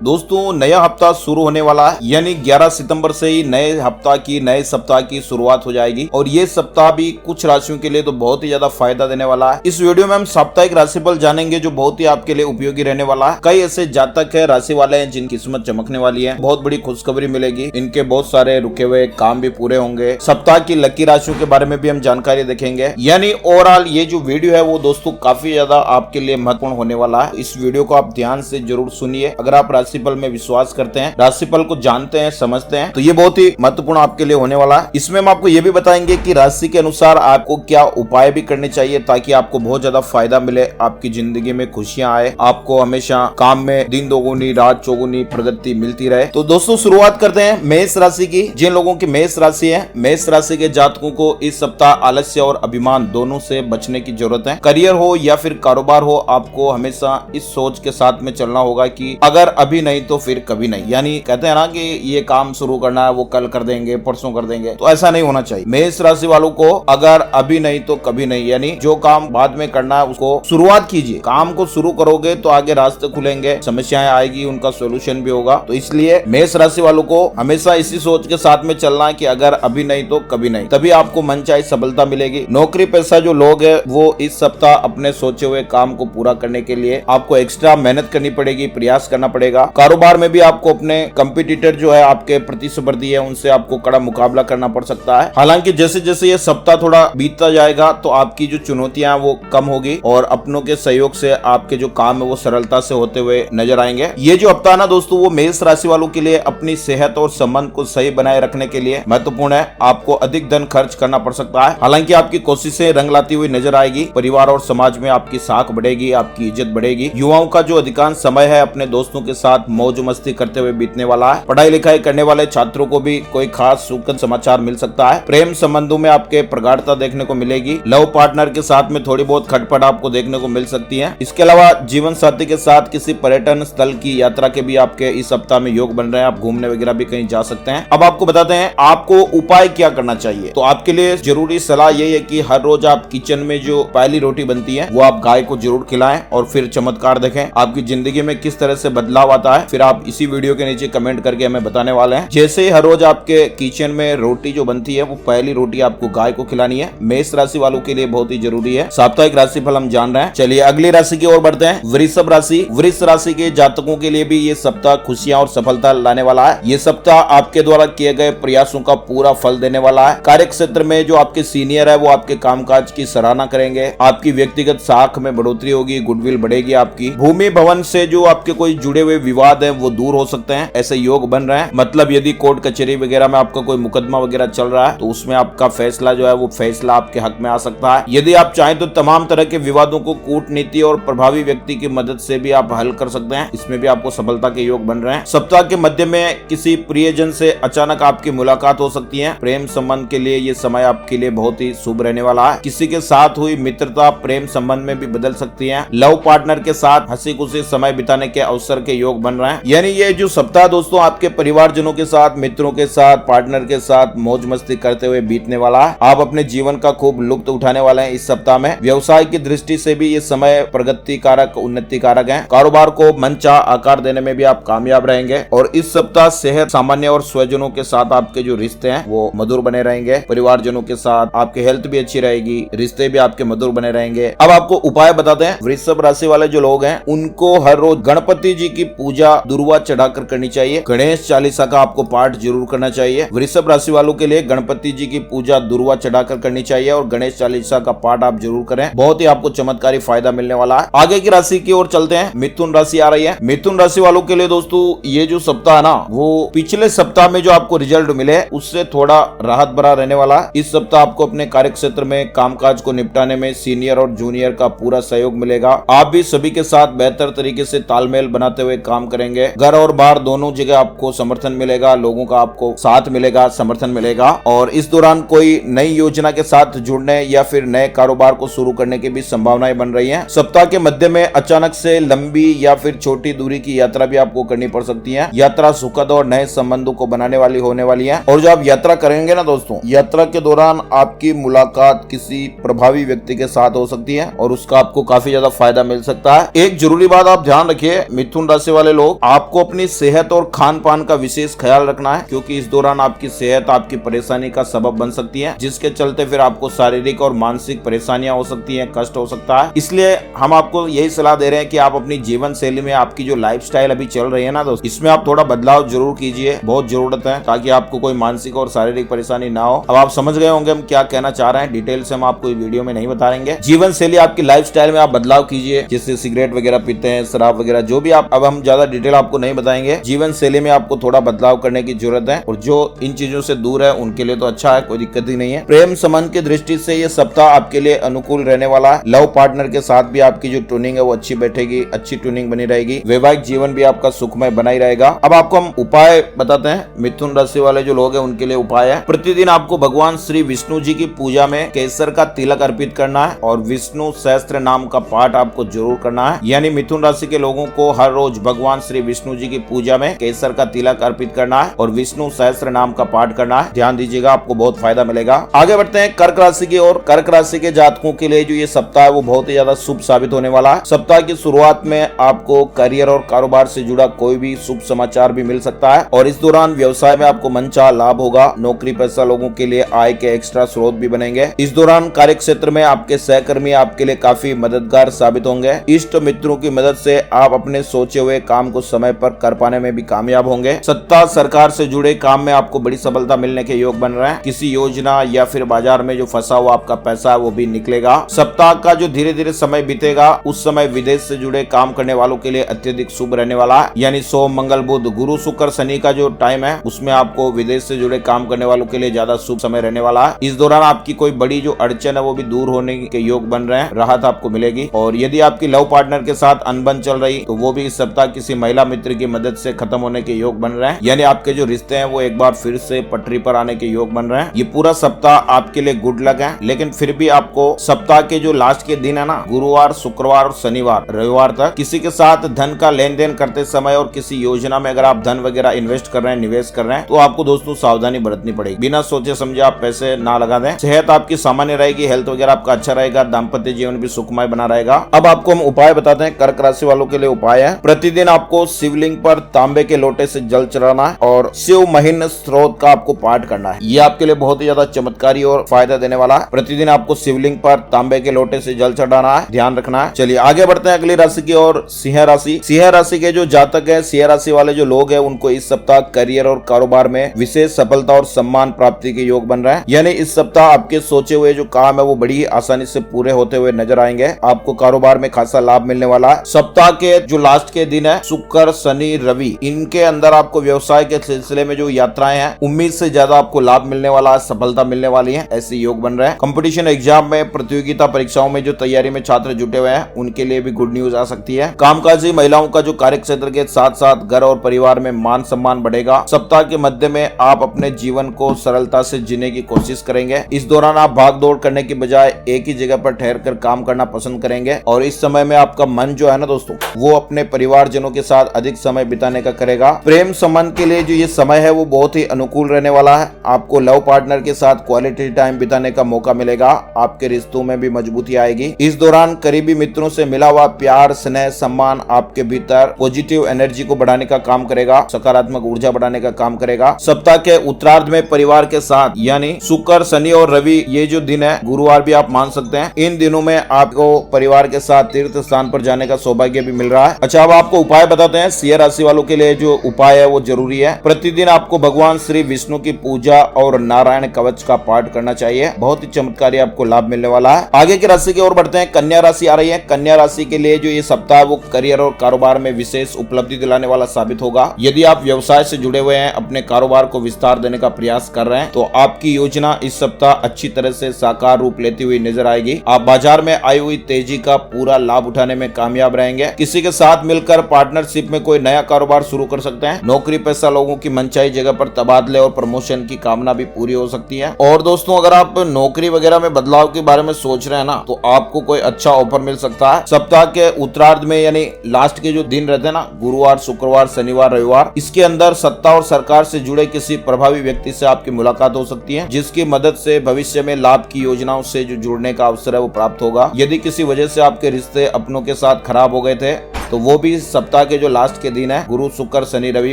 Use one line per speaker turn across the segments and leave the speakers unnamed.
दोस्तों नया हफ्ता शुरू होने वाला है, यानी 11 सितंबर से ही नए सप्ताह की शुरुआत हो जाएगी और ये सप्ताह भी कुछ राशियों के लिए तो बहुत ही ज्यादा फायदा देने वाला है। इस वीडियो में हम साप्ताहिक राशिफल जानेंगे जो बहुत ही आपके लिए उपयोगी रहने वाला है। कई ऐसे जातक है, राशि वाले हैं जिनकी किस्मत चमकने वाली है, बहुत बड़ी खुशखबरी मिलेगी, इनके बहुत सारे रुके हुए काम भी पूरे होंगे। सप्ताह की लकी राशियों के बारे में भी हम जानकारी देखेंगे। यानी ओवरऑल ये जो वीडियो है वो दोस्तों काफी ज्यादा आपके लिए महत्वपूर्ण होने वाला है। इस वीडियो को आप ध्यान से जरूर सुनिए। अगर आप राशिफल में विश्वास करते हैं, राशिफल को जानते हैं, समझते हैं, तो ये बहुत ही महत्वपूर्ण आपके लिए होने वाला है। इसमें हम आपको ये भी बताएंगे कि राशि के अनुसार आपको क्या उपाय भी करने चाहिए ताकि आपको बहुत ज्यादा फायदा मिले, आपकी जिंदगी में खुशियां आए, आपको हमेशा काम में दिन दोगुनी रात चौगुनी प्रगति मिलती रहे। तो दोस्तों शुरुआत करते हैं मेष राशि की। जिन लोगों की मेष राशि है, मेष राशि के जातकों को इस सप्ताह आलस्य और अभिमान दोनों से बचने की जरूरत है। करियर हो या फिर कारोबार हो, आपको हमेशा इस सोच के साथ में चलना होगा कि अगर अभी नहीं तो फिर कभी नहीं। यानी कहते हैं ना कि ये काम शुरू करना है वो कल कर देंगे, परसों कर देंगे, तो ऐसा नहीं होना चाहिए। मेष राशि वालों को अगर अभी नहीं तो कभी नहीं, यानी जो काम बाद में करना है उसको शुरुआत कीजिए। काम को शुरू करोगे तो आगे रास्ते खुलेंगे, समस्याएं आएगी, उनका सोल्यूशन भी होगा। तो इसलिए मेष राशि वालों को हमेशा इसी सोच के साथ में चलना है कि अगर अभी नहीं तो कभी नहीं, तभी आपको मनचाही सफलता मिलेगी। नौकरी पेशा जो लोग है वो इस सप्ताह अपने सोचे हुए काम को पूरा करने के लिए आपको एक्स्ट्रा मेहनत करनी पड़ेगी, प्रयास करना पड़ेगा। कारोबार में भी आपको अपने कंपटीटर जो है, आपके प्रतिस्पर्धी है, उनसे आपको कड़ा मुकाबला करना पड़ सकता है। हालांकि जैसे जैसे ये सप्ताह थोड़ा बीतता जाएगा तो आपकी जो चुनौतियां वो कम होगी और अपनों के सहयोग से आपके जो काम है वो सरलता से होते हुए नजर आएंगे। ये जो हफ्ता ना दोस्तों वो मेष राशि वालों के लिए अपनी सेहत और संबंध को सही बनाए रखने के लिए महत्वपूर्ण है। आपको अधिक धन खर्च करना पड़ सकता है, हालांकि आपकी कोशिशें रंग लाती हुई नजर आएगी। परिवार और समाज में आपकी साख बढ़ेगी, आपकी इज्जत बढ़ेगी। युवाओं का जो अधिकांश समय है अपने दोस्तों के साथ मौज मस्ती करते हुए बीतने वाला है। पढ़ाई लिखाई करने वाले छात्रों को भी कोई खास सुखद समाचार मिल सकता है। प्रेम संबंधों में आपके प्रगाढ़ता देखने को मिलेगी। लव पार्टनर के साथ में थोड़ी बहुत खटपट आपको देखने को मिल सकती है। इसके अलावा जीवन साथी के साथ किसी पर्यटन स्थल की यात्रा के भी आपके इस सप्ताह में योग बन रहे हैं। आप घूमने वगैरह भी कहीं जा सकते हैं। अब आपको बताते हैं आपको उपाय क्या करना चाहिए। तो आपके लिए जरूरी सलाह यही है कि हर रोज आप किचन में जो पहली रोटी बनती है वो आप गाय को जरूर खिलाएं और फिर चमत्कार देखें। आपकी जिंदगी में किस तरह से बदलाव आता है फिर आप इसी वीडियो के नीचे कमेंट करके हमें बताने वाले हैं। जैसे ही हर रोज आपके किचन में रोटी जो बनती है वो पहली रोटी आपको गाय को खिलानी है। मेष राशि वालों के लिए बहुत ही जरूरी है। साप्ताहिक राशिफल हम जान रहे हैं। चलिए अगली राशि की ओर बढ़ते हैं। वृषभ राशि। वृष राशि के जातकों के लिए भी ये सप्ताह खुशियां और सफलता लाने वाला है। ये सप्ताह आपके द्वारा किए गए प्रयासों का पूरा फल देने वाला है। कार्य क्षेत्र में जो आपके सीनियर है वो आपके कामकाज की सराहना करेंगे। आपकी व्यक्तिगत साख में बढ़ोतरी होगी, गुडविल बढ़ेगी आपकी। भूमि भवन से जो आपके कोई जुड़े हुए विवाद है वो दूर हो सकते हैं, ऐसे योग बन रहे हैं। मतलब यदि कोर्ट कचहरी वगैरह में आपका कोई मुकदमा वगैरह चल रहा है तो उसमें आपका फैसला जो है वो फैसला आपके हक में आ सकता है। यदि आप चाहें तो तमाम तरह के विवादों को कूटनीति और प्रभावी व्यक्ति की मदद से भी आप हल कर सकते हैं। इसमें भी आपको सफलता के योग बन रहे हैं। सप्ताह के मध्य में किसी प्रियजन से अचानक आपकी मुलाकात हो सकती है। प्रेम संबंध के लिए ये समय आपके लिए बहुत ही शुभ रहने वाला है। किसी के साथ हुई मित्रता प्रेम संबंध में भी बदल सकती है। लव पार्टनर के साथ हंसी खुशी समय बिताने के अवसर के योग बन रहे हैं। यानी ये जो सप्ताह दोस्तों आपके परिवारजनों के साथ, मित्रों के साथ, पार्टनर के साथ मौज मस्ती करते हुए बीतने वाला है। आप अपने जीवन का खूब लुत्फ उठाने वाले हैं इस सप्ताह में। व्यवसाय की दृष्टि से भी ये समय प्रगति कारक, उन्नति कारक है। कारोबार को मनचाहा आकार देने में भी आप कामयाब रहेंगे और इस सप्ताह सेहत, सामान्य और स्वजनों के साथ आपके जो रिश्ते हैं वो मधुर बने रहेंगे। परिवारजनों के साथ आपकी हेल्थ भी अच्छी रहेगी, रिश्ते भी आपके मधुर बने रहेंगे। अब आपको उपाय बताते हैं। वृषभ राशि वाले जो लोग हैं उनको हर रोज गणपति जी की पूजा दुर्वा चढ़ाकर करनी चाहिए। गणेश चालीसा का आपको पाठ जरूर करना चाहिए। वृषभ राशि वालों के लिए गणपति जी की पूजा दुर्वा चढ़ाकर करनी चाहिए और गणेश चालीसा का पाठ आप जरूर करें। बहुत ही आपको चमत्कारी फायदा मिलने वाला है। आगे की राशि की ओर चलते हैं। मिथुन राशि आ रही है। मिथुन राशि वालों के लिए दोस्तों ये जो सप्ताह है ना वो पिछले सप्ताह में जो आपको रिजल्ट मिले उससे थोड़ा राहत भरा रहने वाला है। इस सप्ताह आपको अपने कार्य क्षेत्र में कामकाज को निपटाने में सीनियर और जूनियर का पूरा सहयोग मिलेगा। आप भी सभी के साथ बेहतर तरीके से तालमेल बनाते हुए काम करेंगे। घर और बाहर दोनों जगह आपको समर्थन मिलेगा, लोगों का आपको साथ मिलेगा, समर्थन मिलेगा। और इस दौरान कोई नई योजना के साथ जुड़ने या फिर नए कारोबार को शुरू करने की भी संभावनाएं बन रही हैं। सप्ताह के मध्य में अचानक से लंबी या फिर छोटी दूरी की यात्रा भी आपको करनी पड़ सकती है। यात्रा सुखद और नए संबंधों को बनाने वाली होने वाली है। और जो आप यात्रा करेंगे ना दोस्तों, यात्रा के दौरान आपकी मुलाकात किसी प्रभावी व्यक्ति के साथ हो सकती है और उसका आपको काफी ज्यादा फायदा मिल सकता है। एक जरूरी बात आप ध्यान रखिए, मिथुन राशि वाले वाले लोग, आपको अपनी सेहत और खान पान का विशेष ख्याल रखना है, क्योंकि इस दौरान आपकी सेहत आपकी परेशानी का सबब बन सकती है, जिसके चलते फिर आपको शारीरिक और मानसिक परेशानियां हो सकती हैं, कष्ट हो सकता है। इसलिए हम आपको यही सलाह दे रहे हैं कि आप अपनी जीवन शैली में आपकी जो लाइफस्टाइल अभी चल रही है ना दोस्त, इसमें आप थोड़ा बदलाव जरूर कीजिए, बहुत जरूरत है, ताकि आपको कोई मानसिक और शारीरिक परेशानी ना हो। अब आप समझ गए होंगे हम क्या कहना चाह रहे हैं, डिटेल से हम आपको वीडियो में नहीं बता रहेंगे। जीवन शैली आपकी लाइफस्टाइल में आप बदलाव कीजिए, जैसे सिगरेट वगैरह पीते हैं, शराब वगैरह, जो भी आप, अब हम ज्यादा डिटेल आपको नहीं बताएंगे। जीवन शैली में आपको थोड़ा बदलाव करने की जरूरत है, और जो इन चीजों से दूर है उनके लिए तो अच्छा है, कोई दिक्कत ही नहीं है। प्रेम संबंध की दृष्टि से ये सप्ताह आपके लिए अनुकूल रहने वाला है। लव पार्टनर के साथ भी आपकी जो ट्यूनिंग है वो अच्छी बैठेगी, अच्छी ट्यूनिंग बनी रहेगी। वैवाहिक जीवन भी आपका सुखमय बना ही रहेगा। अब आपको हम उपाय बताते हैं। मिथुन राशि वाले जो लोग हैं उनके लिए उपाय है, प्रतिदिन आपको भगवान श्री विष्णु जी की पूजा में केसर का तिलक अर्पित करना है, और विष्णु सहस्त्र नाम का पाठ आपको जरूर करना है। यानी मिथुन राशि के लोगों को हर रोज भगवान श्री विष्णु जी की पूजा में केसर का तिलक अर्पित करना है और विष्णु सहस्त्र नाम का पाठ करना है। ध्यान दीजिएगा, आपको बहुत फायदा मिलेगा। आगे बढ़ते हैं कर्क राशि की ओर। कर्क राशि के जातकों के लिए जो ये सप्ताह है वो बहुत ही ज्यादा शुभ साबित होने वाला है। सप्ताह की शुरुआत में आपको करियर और कारोबार से जुड़ा कोई भी शुभ समाचार भी मिल सकता है, और इस दौरान व्यवसाय में आपको मनचाहा लाभ होगा। नौकरी पेशा लोगों के लिए आय के एक्स्ट्रा स्रोत भी बनेंगे। इस दौरान कार्य क्षेत्र में आपके सहकर्मी आपके लिए काफी मददगार साबित होंगे। इष्ट मित्रों की मदद से आप अपने सोचे हुए काम को समय पर कर पाने में भी कामयाब होंगे। सत्ता सरकार से जुड़े काम में आपको बड़ी सफलता मिलने के योग बन रहे हैं। किसी योजना या फिर बाजार में जो फंसा हुआ आपका पैसा है वो भी निकलेगा। सप्ताह का जो धीरे धीरे समय बीतेगा उस समय विदेश से जुड़े काम करने वालों के लिए अत्यधिक शुभ रहने वाला है। यानी सोम मंगल बुध गुरु शुक्र शनि का जो टाइम है उसमें आपको विदेश से जुड़े काम करने वालों के लिए ज्यादा शुभ समय रहने वाला है। इस दौरान आपकी कोई बड़ी जो अड़चन है वो भी दूर होने के योग बन रहे हैं, राहत आपको मिलेगी। और यदि आपकी लव पार्टनर के साथ अनबन चल रही तो वो भी इस सप्ताह किसी महिला मित्र की मदद से खत्म होने के योग बन रहे हैं। यानी आपके जो रिश्ते हैं वो एक बार फिर से पटरी पर आने के योग बन रहे हैं। ये पूरा सप्ताह आपके लिए गुड लक है, लेकिन फिर भी आपको सप्ताह के जो लास्ट के दिन है ना, गुरुवार शुक्रवार और शनिवार रविवार तक किसी के साथ धन का लेन देन करते समय और किसी योजना में अगर आप धन वगैरह इन्वेस्ट कर रहे हैं, निवेश कर रहे हैं, तो आपको दोस्तों सावधानी बरतनी पड़ेगी। बिना सोचे समझे आप पैसे ना लगा दें। सेहत आपकी सामान्य रहेगी, हेल्थ वगैरह आपका अच्छा रहेगा, दाम्पत्य जीवन भी सुखमय बना रहेगा। अब आपको हम उपाय बताते हैं। कर्क राशि वालों के लिए उपाय है, प्रतिदिन आपको शिवलिंग पर तांबे के लोटे से जल चढ़ाना है और शिव महिन स्त्रोत का आपको पाठ करना है। ये आपके लिए बहुत ही ज्यादा चमत्कारी और फायदा देने वाला है। प्रतिदिन आपको शिवलिंग पर तांबे के लोटे से जल चढ़ाना है, ध्यान रखना है। चलिए आगे बढ़ते हैं अगली राशि की ओर, सिंह राशि। सिंह राशि के जो जातक है, सिंह राशि वाले जो लोग हैं, उनको इस सप्ताह करियर और कारोबार में विशेष सफलता और सम्मान प्राप्ति के योग बन रहे हैं। यानी इस सप्ताह आपके सोचे हुए जो काम है वो बड़ी आसानी से पूरे होते हुए नजर आएंगे। आपको कारोबार में खासा लाभ मिलने वाला है। सप्ताह के जो लास्ट के दिन है, शुक्र शनि रवि, इनके अंदर आपको व्यवसाय के सिलसिले में जो यात्राएं हैं उम्मीद से ज्यादा आपको लाभ मिलने वाला है, सफलता मिलने वाली है, ऐसे योग बन रहे हैं। कंपटीशन एग्जाम में, प्रतियोगिता परीक्षाओं में जो तैयारी में छात्र जुटे हुए हैं उनके लिए भी गुड न्यूज आ सकती है। कामकाजी महिलाओं का जो कार्य क्षेत्र के साथ साथ घर और परिवार में मान सम्मान बढ़ेगा। सप्ताह के मध्य में आप अपने जीवन को सरलता से जीने की कोशिश करेंगे। इस दौरान आप भाग दौड़ करने की बजाय एक ही जगह पर ठहर कर काम करना पसंद करेंगे, और इस समय में आपका मन जो है ना दोस्तों, वो अपने परिवारजनों के साथ अधिक समय बिताने का करेगा। प्रेम संबंध के लिए जो ये समय है वो बहुत ही अनुकूल रहने वाला है। आपको लव पार्टनर के साथ क्वालिटी टाइम बिताने का मौका मिलेगा। आपके रिश्तों में भी मजबूती आएगी। इस दौरान करीबी मित्रों से मिला हुआ प्यार, स्नेह, सम्मान आपके भीतर पॉजिटिव एनर्जी को बढ़ाने का काम करेगा, सकारात्मक ऊर्जा बढ़ाने का काम करेगा। सप्ताह के उत्तरार्ध में परिवार के साथ, यानी शुक्र शनि और रवि, ये जो दिन है, गुरुवार भी आप मान सकते हैं, इन दिनों में आपको परिवार के साथ तीर्थ स्थान पर जाने का सौभाग्य भी मिल रहा है। अच्छा, अब आपको उपाय बताते हैं। सिंह राशि वालों के लिए जो उपाय है वो जरूरी है। प्रतिदिन आपको भगवान श्री विष्णु की पूजा और नारायण कवच का पाठ करना चाहिए। बहुत ही चमत्कारी आपको लाभ मिलने वाला है। आगे की राशि की ओर बढ़ते हैं। कन्या राशि आ रही है। कन्या राशि के लिए जो ये सप्ताह वो करियर और कारोबार में विशेष उपलब्धि दिलाने वाला साबित होगा। यदि आप व्यवसाय से जुड़े हुए हैं, अपने कारोबार को विस्तार देने का प्रयास कर रहे हैं, तो आपकी योजना इस सप्ताह अच्छी तरह से साकार रूप लेती हुई नजर आएगी। आप बाजार में आई हुई तेजी का पूरा लाभ उठाने में कामयाब रहेंगे। किसी के साथ मिलकर पार्टनरशिप में कोई नया कारोबार शुरू कर सकते हैं। नौकरी पेशा लोगों की मनचाही जगह पर तबादले और प्रमोशन की कामना भी पूरी हो सकती है। और दोस्तों, अगर आप नौकरी वगैरह में बदलाव के बारे में सोच रहे हैं ना, तो आपको कोई अच्छा ऑफर मिल सकता है। सप्ताह के उत्तरार्ध में, यानी लास्ट के जो दिन रहते हैं ना, गुरुवार शुक्रवार शनिवार रविवार, इसके अंदर सत्ता और सरकार से जुड़े किसी प्रभावी व्यक्ति से आपकी मुलाकात हो सकती है, जिसकी मदद से भविष्य में लाभ की योजनाओं से जो जुड़ने का अवसर है वो प्राप्त होगा। यदि किसी वजह से आपके रिश्ते अपनों के साथ खराब हो गए थे तो वो भी सप्ताह के जो लास्ट के दिन है, गुरु शुक्र शनि रवि,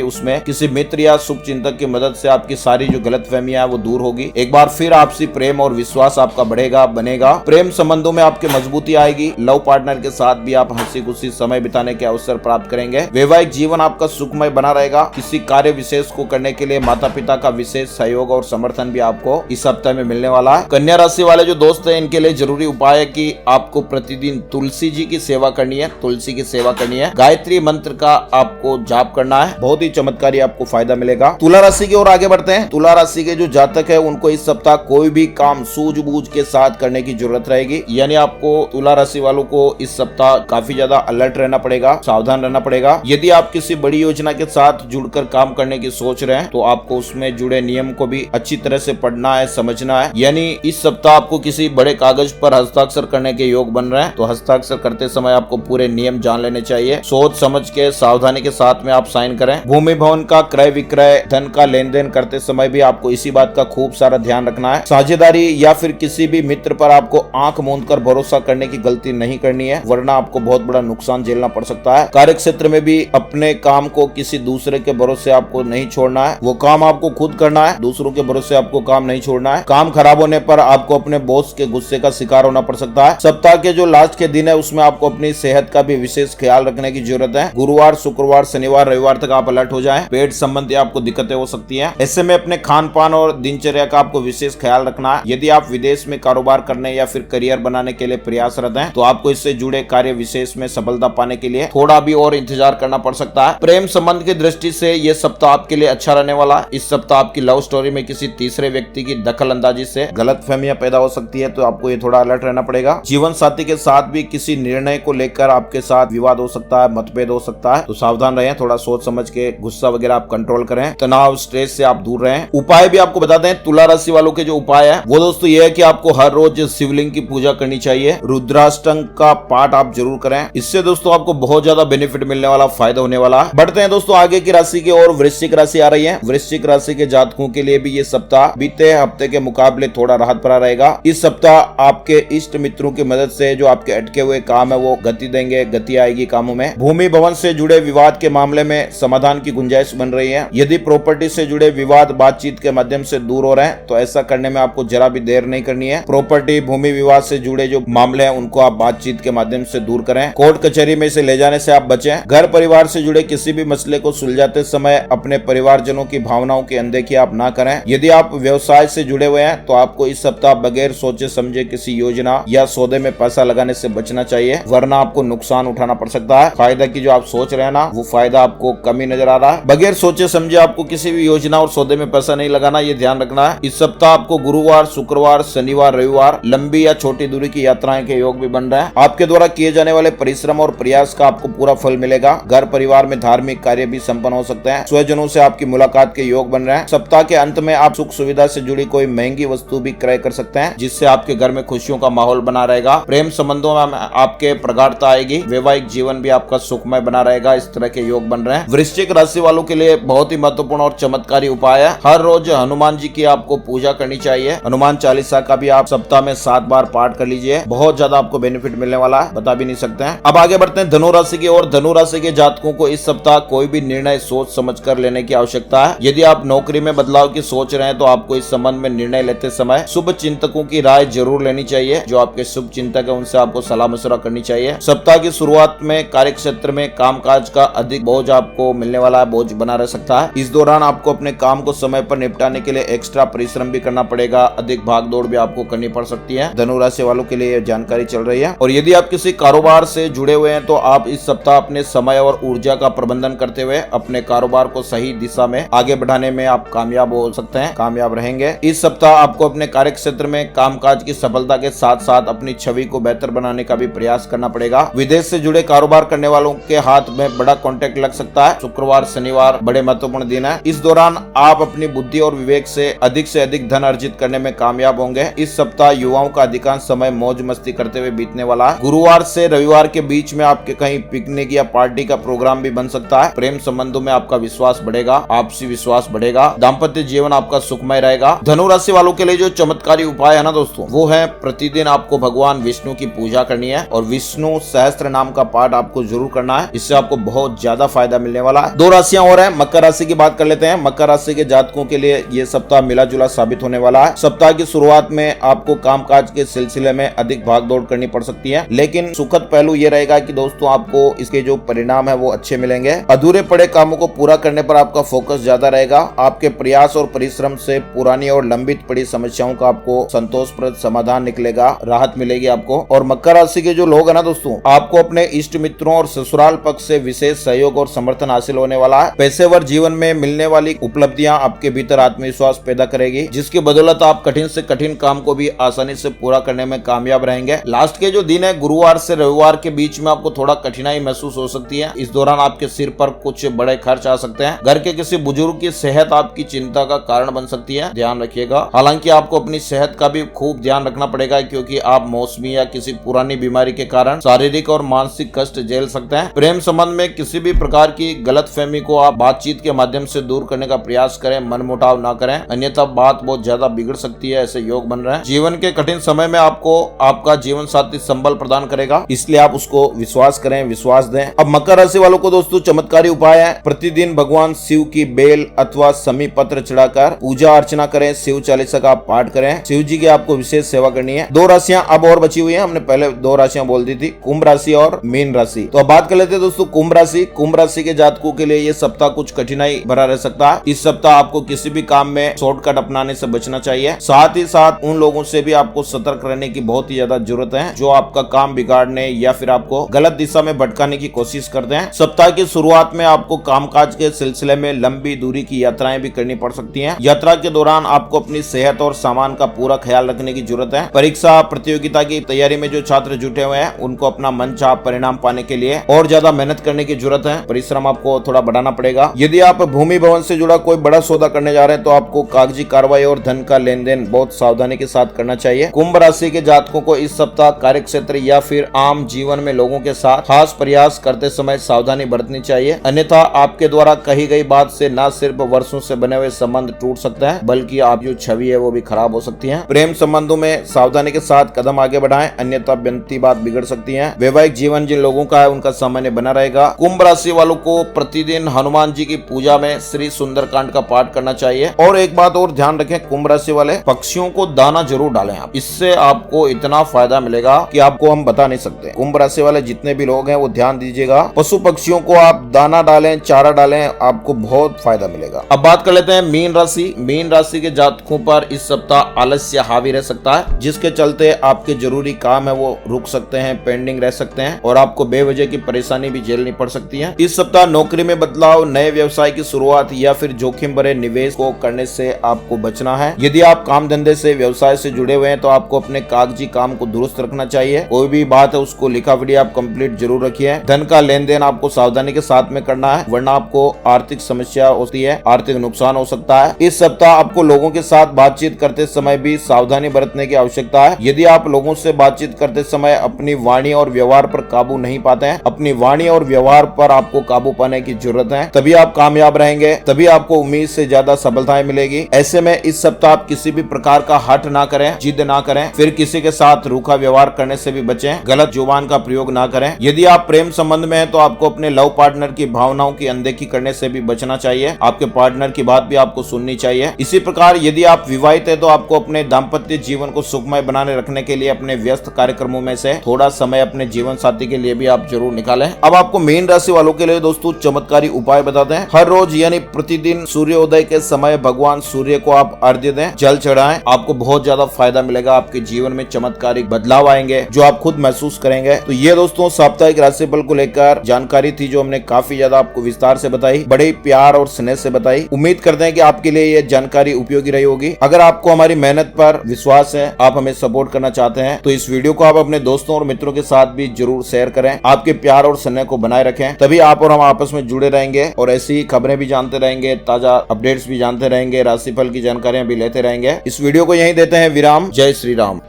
उसमें किसी मित्र या शुभ चिंतक की मदद से आपकी सारी जो गलतफहमियां है वो दूर होगी। एक बार फिर आपसी प्रेम और विश्वास आपका बढ़ेगा, बनेगा। प्रेम संबंधों में आपकी मजबूती आएगी। लव पार्टनर के साथ भी आप हंसी खुशी समय बिताने के अवसर प्राप्त करेंगे। वैवाहिक जीवन आपका सुखमय बना रहेगा। किसी कार्य विशेष को करने के लिए माता पिता का विशेष सहयोग और समर्थन भी आपको इस हफ्ते में मिलने वाला है। कन्या राशि वाले जो दोस्त हैं, इनके लिए जरूरी उपाय है कि आपको प्रतिदिन तुलसी जी की सेवा करनी है, तुलसी की सेवा करनी है। गायत्री मंत्र का आपको जाप करना है, बहुत ही चमत्कारी आपको फायदा मिलेगा। तुला राशि की ओर आगे बढ़ते हैं। तुला राशि के जो जातक है, उनको इस सप्ताह कोई भी काम सूझबूझ के साथ करने की जरूरत रहेगी। यानी आपको तुला राशि वालों को इस सप्ताह काफी ज्यादा अलर्ट रहना पड़ेगा, सावधान रहना पड़ेगा। यदि आप किसी बड़ी योजना के साथ जुड़कर काम करने की सोच रहे हैं, तो आपको उसमें जुड़े नियम को भी अच्छी तरह से पढ़ना है, समझना है। यानी इस सप्ताह आपको किसी बड़े कागज पर हस्ताक्षर करने के योग बन रहे हैं, तो हस्ताक्षर करते समय आपको पूरे नियम जान लेने चाहिए। सोच समझ के सावधानी के साथ में आप साइन करें। भूमि भवन का क्रय विक्रय, धन का लेन देन करते समय भी आपको इसी बात का खूब सारा ध्यान रखना है। साझेदारी या फिर किसी भी मित्र पर आपको आंख मूंद कर भरोसा करने की गलती नहीं करनी है, वरना आपको बहुत बड़ा नुकसान झेलना पड़ सकता है। कार्य क्षेत्र में भी अपने काम को किसी दूसरे के भरोसे आपको नहीं छोड़ना है, वो काम आपको खुद करना है। दूसरों के भरोसे आपको काम नहीं छोड़ना है। काम खराब होने पर आपको अपने बॉस के गुस्से का शिकार होना पड़ सकता है। सप्ताह के जो लास्ट के दिन है, उसमें आपको अपनी सेहत का भी विशेष ख्याल रखने की जरूरत है। गुरुवार, शुक्रवार, शनिवार, रविवार तक आप अलर्ट हो जाएं। पेट संबंधी आपको दिक्कतें हो सकती हैं। ऐसे में अपने खान पान और दिनचर्या का आपको विशेष ख्याल रखना है। यदि आप विदेश में कारोबार करने या फिर करियर बनाने के लिए प्रयासरत हैं, तो आपको इससे जुड़े कार्य विशेष में सफलता पाने के लिए थोड़ा भी और इंतजार करना पड़ सकता है। प्रेम संबंध की दृष्टि से ये सप्ताह आपके लिए अच्छा रहने वाला है। इस सप्ताह आपकी लव स्टोरी में किसी तीसरे व्यक्ति की दखल अंदाजी से गलतफहमियां पैदा हो सकती है, तो आपको ये थोड़ा अलर्ट रहना पड़ेगा। जीवन साथी के साथ भी किसी निर्णय को लेकर आपके साथ विवाद हो सकता है, मतभेद हो सकता है, तो सावधान रहें। थोड़ा सोच समझ के गुस्सा वगैरह आप कंट्रोल करें। तनाव, स्ट्रेस से आप दूर रहें। उपाय भी आपको बता दें, तुला राशि वालों के जो उपाय है वो दोस्तों ये है कि आपको हर रोज शिवलिंग की पूजा करनी चाहिए। रुद्राष्टक का पाठ आप जरूर करें। इससे दोस्तों आपको बहुत ज्यादा बेनिफिट मिलने वाला, फायदा होने वाला है। बढ़ते हैं दोस्तों आगे की राशि की ओर। वृश्चिक राशि आ रही है। वृश्चिक राशि के जातकों के लिए भी ये सप्ताह बीते हफ्ते के मुकाबले थोड़ा राहत भरा रहेगा। इस सप्ताह आपके इष्ट मित्रों की मदद से जो आपके अटके हुए काम है वो गति देंगे, गति आएगी कामों में। भूमि भवन से जुड़े विवाद के मामले में समाधान की गुंजाइश बन रही है। यदि प्रॉपर्टी से जुड़े विवाद बातचीत के माध्यम से दूर हो रहे हैं, तो ऐसा करने में आपको जरा भी देर नहीं करनी है। प्रॉपर्टी, भूमि विवाद से जुड़े जो मामले हैं उनको आप बातचीत के माध्यम से दूर करें। कोर्ट कचहरी में इसे ले जाने से आप बचें। घर परिवार से जुड़े किसी भी मसले को सुलझाते समय अपने परिवारजनों की भावनाओं की अनदेखी आप ना करें। यदि आप व्यवसाय से जुड़े हुए हैं, तो आपको इस सप्ताह बगैर सोचे समझे किसी योजना या सौदे में पैसा लगाने से बचना चाहिए, वरना आपको नुकसान उठाना पड़ सकता है। फायदा की जो आप सोच रहे हैं ना, वो फायदा आपको कम ही नजर आ रहा है। बगैर सोचे समझे आपको किसी भी योजना और सौदे में पैसा नहीं लगाना, ये ध्यान रखना है। इस सप्ताह आपको गुरुवार, शुक्रवार, शनिवार, रविवार लंबी या छोटी दूरी की यात्राएं के योग भी बन रहे हैं। आपके द्वारा किए जाने वाले परिश्रम और प्रयास का आपको पूरा फल मिलेगा। घर परिवार में धार्मिक कार्य भी संपन्न हो सकते हैं। स्वजनों से आपकी मुलाकात के योग बन रहे हैं। सप्ताह के अंत में आप सुख सुविधा से जुड़ी कोई महंगी वस्तु भी क्रय कर सकते हैं, जिससे आपके घर में खुशियों का माहौल बना रहेगा। प्रेम संबंधों में आपके प्रगाढ़ता आएगी। वैवाहिक जीवन भी आपका सुखमय बना रहेगा। इस तरह के योग बन रहे हैं। वृश्चिक राशि वालों के लिए बहुत ही महत्वपूर्ण और चमत्कारी उपाय है। हर रोज हनुमान जी की आपको पूजा करनी चाहिए। हनुमान चालीसा का भी आप सप्ताह में 7 बार पाठ कर लीजिए। बहुत ज्यादा आपको बेनिफिट मिलने वाला है, बता भी नहीं सकते हैं। अब आगे बढ़ते हैं धनु राशि की ओर। धनु राशि के जातकों को इस सप्ताह कोई भी निर्णय सोच समझ कर लेने की आवश्यकता है। यदि आप नौकरी में बदलाव की सोच रहे हैं, तो आपको इस संबंध में निर्णय लेते समय शुभ चिंतकों की राय जरूर लेनी चाहिए। जो आपके शुभ चिंतक है उनसे आपको सलाह मशवरा करनी चाहिए। सप्ताह की शुरुआत में कार्य क्षेत्र में कामकाज का अधिक बोझ आपको मिलने वाला है, बोझ बना रह सकता है। इस दौरान आपको अपने काम को समय पर निपटाने के लिए एक्स्ट्रा परिश्रम भी करना पड़ेगा। अधिक भाग दौड़ भी आपको करनी पड़ सकती है। धनु राशि वालों के लिए जानकारी चल रही है। और यदि आप किसी कारोबार से जुड़े हुए हैं, तो आप इस सप्ताह अपने समय और ऊर्जा का प्रबंधन करते हुए अपने कारोबार को सही दिशा में आगे बढ़ाने में आप कामयाब हो सकते हैं, कामयाब रहेंगे। इस सप्ताह आपको अपने कार्य क्षेत्र में कामकाज की सफलता के साथ साथ अपनी छवि को बेहतर बनाने का भी प्रयास करना पड़ेगा। विदेश से जुड़े कारोबार करने वालों के हाथ में बड़ा कॉन्ट्रैक्ट लग सकता है। शुक्रवार, शनिवार बड़े महत्वपूर्ण दिन है। इस दौरान आप अपनी बुद्धि और विवेक से अधिक धन अर्जित करने में कामयाब होंगे। इस सप्ताह युवाओं का अधिकांश समय मौज मस्ती करते हुए बीतने वाला है। गुरुवार से रविवार के बीच में आपके कहीं पिकनिक या पार्टी का प्रोग्राम भी बन सकता है। प्रेम संबंधों में आपका विश्वास बढ़ेगा, आपसी विश्वास बढ़ेगा। दाम्पत्य जीवन आपका सुखमय रहेगा। धनु राशि वालों के लिए जो चमत्कारी उपाय है ना दोस्तों, वो है प्रतिदिन आपको भगवान विष्णु की पूजा करनी है और विष्णु सहस्त्र नाम का पाठ आप आपको जरूर करना है, इससे आपको बहुत ज्यादा फायदा मिलने वाला है। 2 राशियां और हैं। मकर राशि की बात कर लेते हैं। मकर राशि के जातकों के लिए ये सप्ताह मिला जुला साबित होने वाला है। सप्ताह की शुरुआत में आपको कामकाज के सिलसिले में अधिक भागदौड़ करनी पड़ सकती है, लेकिन सुखद पहलू ये रहेगा कि दोस्तों आपको इसके जो परिणाम है वो अच्छे मिलेंगे। अधूरे पड़े कामों को पूरा करने पर आपका फोकस ज्यादा रहेगा। आपके प्रयास और परिश्रम से पुरानी और लंबित पड़ी समस्याओं का आपको संतोषप्रद समाधान निकलेगा, राहत मिलेगी आपको। और मकर राशि के जो लोग है ना दोस्तों, आपको अपने इष्ट मित्रों और ससुराल पक्ष से विशेष सहयोग और समर्थन हासिल होने वाला है। पेशेवर जीवन में मिलने वाली उपलब्धियां आपके भीतर आत्मविश्वास पैदा करेगी, जिसकी बदौलत आप कठिन से कठिन काम को भी आसानी से पूरा करने में कामयाब रहेंगे। लास्ट के जो दिन है गुरुवार से रविवार के बीच में आपको थोड़ा कठिनाई महसूस हो सकती है। इस दौरान आपके सिर पर कुछ बड़े खर्च आ सकते हैं। घर के किसी बुजुर्ग की सेहत आपकी चिंता का कारण बन सकती है, ध्यान रखिएगा। हालांकि आपको अपनी सेहत का भी खूब ध्यान रखना पड़ेगा, क्योंकि आप मौसमी या किसी पुरानी बीमारी के कारण शारीरिक और मानसिक कष्ट झेल सकते हैं। प्रेम संबंध में किसी भी प्रकार की गलतफहमी को आप बातचीत के माध्यम से दूर करने का प्रयास करें, मनमुटाव ना करें, अन्यथा बात बहुत ज्यादा बिगड़ सकती है। ऐसे योग बन रहे हैं। जीवन के कठिन समय में आपको आपका जीवन साथी संबल प्रदान करेगा, इसलिए आप उसको विश्वास करें, विश्वास दें। अब मकर राशि वालों को दोस्तों चमत्कारी उपाय है। प्रतिदिन भगवान शिव की बेल अथवा समी पत्र चढ़ाकर पूजा अर्चना करें, शिव चालीसा का पाठ करें। शिव जी की आपको विशेष सेवा करनी है। 2 राशियां अब और बची हुई है। हमने पहले 2 राशियां बोल दी थी, कुंभ राशि और मीन राशि। तो अब बात कर लेते हैं दोस्तों कुंभ राशि। कुंभ राशि के जातकों के लिए ये सप्ताह कुछ कठिनाई भरा रह सकता है। इस सप्ताह आपको किसी भी काम में शॉर्टकट अपनाने से बचना चाहिए। साथ ही साथ उन लोगों से भी आपको सतर्क रहने की बहुत ही ज्यादा जरूरत है जो आपका काम बिगाड़ने या फिर आपको गलत दिशा में भटकाने की कोशिश करते हैं। सप्ताह की शुरुआत में आपको कामकाज के सिलसिले में लंबी दूरी की यात्राएं भी करनी पड़ सकती हैं। यात्रा के दौरान आपको अपनी सेहत और सामान का पूरा ख्याल रखने की जरूरत है। परीक्षा प्रतियोगिता की तैयारी में जो छात्र जुटे हुए हैं उनको अपना मनचाहा परिणाम पाने के लिए और ज्यादा मेहनत करने की जरूरत है। परिश्रम आपको थोड़ा बढ़ाना पड़ेगा। यदि आप भूमि भवन से जुड़ा कोई बड़ा सौदा करने जा रहे हैं तो आपको कागजी कार्रवाई और धन का लेन देन बहुत सावधानी के साथ करना चाहिए। कुंभ राशि के जातकों को इस सप्ताह कार्य क्षेत्र या फिर आम जीवन में लोगों के साथ खास प्रयास करते समय सावधानी बरतनी चाहिए, अन्यथा आपके द्वारा कही गई बात से न सिर्फ वर्षों से बने हुए संबंध टूट सकते हैं, बल्कि आप जो छवि है वो भी खराब हो सकती है। प्रेम संबंधों में सावधानी के साथ कदम आगे बढ़ाएं, अन्यथा बनती बात बिगड़ सकती है। वैवाहिक जीवन जिन लोगों का है उनका सामान्य बना रहेगा। कुंभ राशि वालों को प्रतिदिन हनुमान जी की पूजा में श्री सुंदरकांड का पाठ करना चाहिए। और एक बात और ध्यान रखें, कुंभ राशि वाले पक्षियों को दाना जरूर डालें आप, इससे आपको इतना फायदा मिलेगा कि आपको हम बता नहीं सकते। कुंभ राशि वाले जितने भी लोग हैं वो ध्यान दीजिएगा, पशु पक्षियों को आप दाना डालें, चारा डालें, आपको बहुत फायदा मिलेगा। अब बात कर लेते हैं मीन राशि। मीन राशि के जातकों पर इस सप्ताह आलस्य हावी रह सकता है, जिसके चलते आपके जरूरी काम है वो रुक सकते हैं, पेंडिंग रह सकते हैं और आपको बेवजह की परेशानी भी झेलनी पड़ सकती है। इस सप्ताह नौकरी में बदलाव, नए व्यवसाय की शुरुआत या फिर जोखिम भरे निवेश को करने से आपको बचना है। यदि आप काम धंधे से व्यवसाय से जुड़े हुए हैं तो आपको अपने कागजी काम को दुरुस्त रखना चाहिए। कोई भी बात है उसको लिखा वीडियो आप कंप्लीट जरूर रखिए। धन का लेन देन आपको सावधानी के साथ में करना है, वरना आपको आर्थिक समस्या होती है, आर्थिक नुकसान हो सकता है। इस सप्ताह आपको लोगों के साथ बातचीत करते समय भी सावधानी बरतने की आवश्यकता है। यदि आप लोगों से बातचीत करते समय अपनी वाणी और व्यवहार पर काबू नहीं पाते हैं, अपनी वाणी और व्यवहार पर आपको काबू पाने की जरूरत है, तभी आप कामयाब रहेंगे, तभी आपको उम्मीद से ज्यादा सफलताएं मिलेगी। ऐसे में इस सप्ताह आप किसी भी प्रकार का हट ना करें, जिद ना करें, फिर किसी के साथ रूखा व्यवहार करने से भी बचें, गलत जुबान का प्रयोग ना करें। यदि आप प्रेम संबंध में हैं तो आपको अपने लव पार्टनर की भावनाओं की अनदेखी करने से भी बचना चाहिए। आपके पार्टनर की बात भी आपको सुननी चाहिए। इसी प्रकार यदि आप विवाहित है तो आपको अपने दाम्पत्य जीवन को सुखमय बनाने रखने के लिए अपने व्यस्त कार्यक्रमों में से थोड़ा समय अपने जीवन साथी के लिए भी आप जरूर निकालें। अब आपको मीन राशि वालों के लिए दोस्तों चमत्कारी उपाय बताते हैं। हर रोज यानी प्रतिदिन सूर्योदय के समय भगवान सूर्य को आप अर्घ्य दें, जल चढ़ाएं, आपको बहुत ज्यादा फायदा मिलेगा। आपके जीवन में चमत्कारिक बदलाव आएंगे जो आप खुद महसूस करेंगे। तो ये दोस्तों साप्ताहिक राशिफल को लेकर जानकारी थी जो हमने काफी ज्यादा आपको विस्तार से बताई, बड़े प्यार और स्नेह से बताई। उम्मीद करते हैं कि आपके लिए ये जानकारी उपयोगी रही होगी। अगर आपको हमारी मेहनत पर विश्वास है, आप हमें सपोर्ट करना चाहते हैं तो इस वीडियो को आप अपने दोस्तों और मित्रों के साथ भी जरूर शेयर करें। आपके प्यार और स्नेह को बनाए रखें, तभी आप और हम आपस में जुड़े रहेंगे और ऐसी खबरें भी जानते रहेंगे, ताजा अपडेट्स भी जानते रहेंगे, राशिफल की जानकारियां भी लेते रहेंगे। इस वीडियो को यहीं देते हैं विराम। जय श्री राम।